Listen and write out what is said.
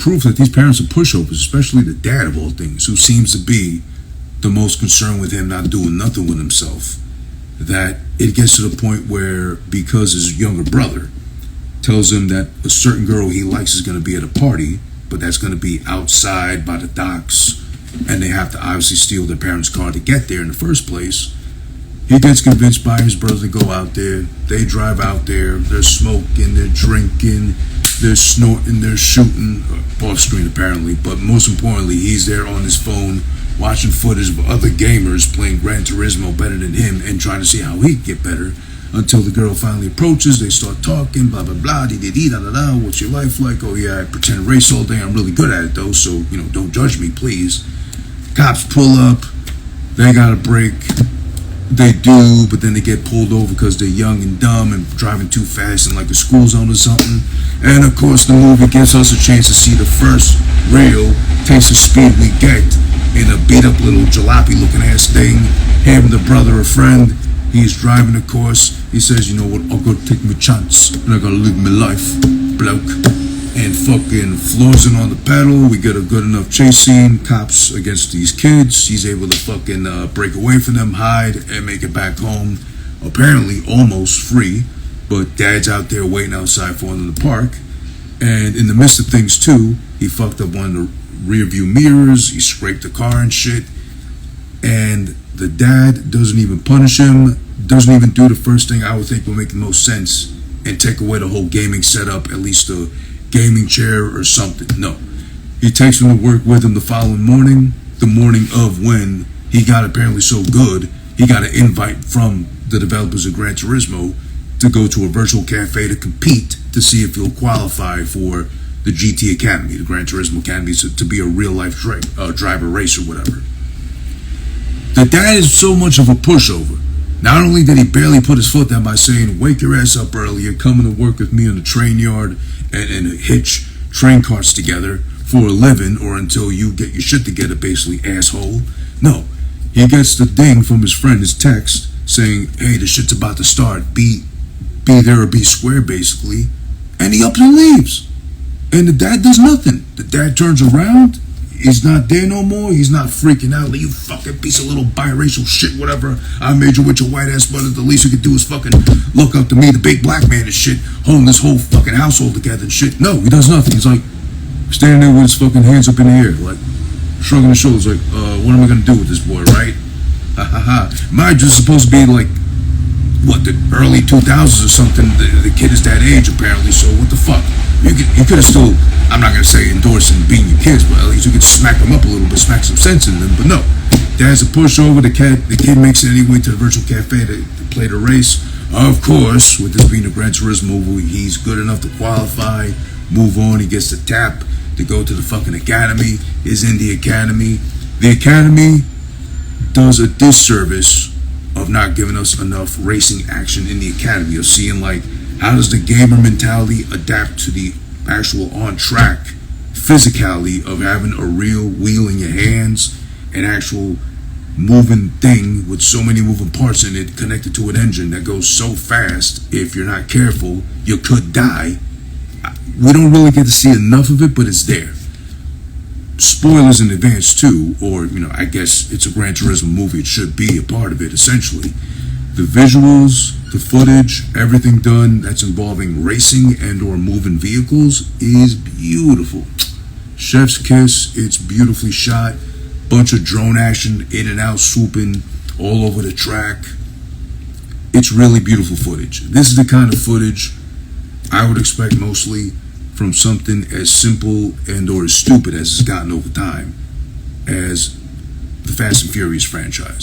proof that these parents are pushovers, especially the dad of all things, who seems to be the most concerned with him not doing nothing with himself. That it gets to the point where, because his younger brother tells him that a certain girl he likes is going to be at a party, but that's going to be outside by the docks, and they have to obviously steal their parents' car to get there in the first place, he gets convinced by his brother to go out there. They drive out there, they're smoking, they're drinking, they're snorting, they're shooting, off screen apparently, but most importantly, he's there on his phone watching footage of other gamers playing Gran Turismo better than him and trying to see how he can get better, until the girl finally approaches. They start talking, blah, blah, blah, dee-dee-dee-da-da-da, what's your life like? Oh yeah, I pretend to race all day, I'm really good at it though, so, don't judge me, please. Cops pull up, they got a break. They do, but then they get pulled over because they're young and dumb and driving too fast in like a school zone or something. And of course the movie gives us a chance to see the first real taste of speed we get in a beat up little jalopy looking ass thing. Him, the brother, a friend, he's driving the course. He says, you know what, I'll go take my chance and I gotta live my life, bloke. And fucking floors it on the pedal. We get a good enough chase scene. Cops against these kids. He's able to fucking break away from them, hide, and make it back home. Apparently almost free. But dad's out there waiting outside for him in the park. And in the midst of things too, he fucked up one of the rear view mirrors. He scraped the car and shit. And the dad doesn't even punish him. Doesn't even do the first thing I would think would make the most sense and take away the whole gaming setup, at least the gaming chair or something. No. He takes him to work with him the following morning, the morning of when he got apparently so good, he got an invite from the developers of Gran Turismo to go to a virtual cafe to compete to see if he'll qualify for the GT Academy, the Gran Turismo Academy, to be a real-life driver racer, whatever. The dad is so much of a pushover. Not only did he barely put his foot down by saying, wake your ass up early, you're coming to work with me on the train yard and hitch train carts together for a living or until you get your shit together, basically, asshole. No, he gets the ding from his friend, his text, saying, hey, the shit's about to start, be there or be square, basically, and he up and leaves. And the dad does nothing. The dad turns around, he's not there no more, he's not freaking out, like, you fucking piece of little biracial shit, whatever, I made you with your white ass brother, the least you could do is fucking look up to me, the big black man and shit, holding this whole fucking household together and shit. No, he does nothing. He's like, standing there with his fucking hands up in the air, like, shrugging his shoulders, like, what am I gonna do with this boy, right? Ha ha ha. Mind you, supposed to be like, what, the early 2000s or something. The kid is that age apparently, so what the fuck? You could have still, I'm not gonna say endorsing being your kids, but at least you could smack them up a little bit, smack some sense in them. But no, dad's a pushover. The kid makes it anyway to the virtual cafe to play the race. Of course, with this being a Gran Turismo movie, he's good enough to qualify, move on. He gets the tap to go to the fucking academy. Is in the academy. The academy does a disservice of not giving us enough racing action in the academy, of seeing like how does the gamer mentality adapt to the actual on-track physicality of having a real wheel in your hands, an actual moving thing with so many moving parts in it connected to an engine that goes so fast, if you're not careful, you could die. We don't really get to see enough of it, but it's there. Spoilers in advance too, or I guess it's a Gran Turismo movie, it should be a part of it essentially. The visuals, the footage, everything done that's involving racing and or moving vehicles is beautiful. Chef's kiss, it's beautifully shot. Bunch of drone action, in and out, swooping all over the track. It's really beautiful footage. This is the kind of footage I would expect mostly from something as simple and or as stupid as it's gotten over time as the Fast and Furious franchise.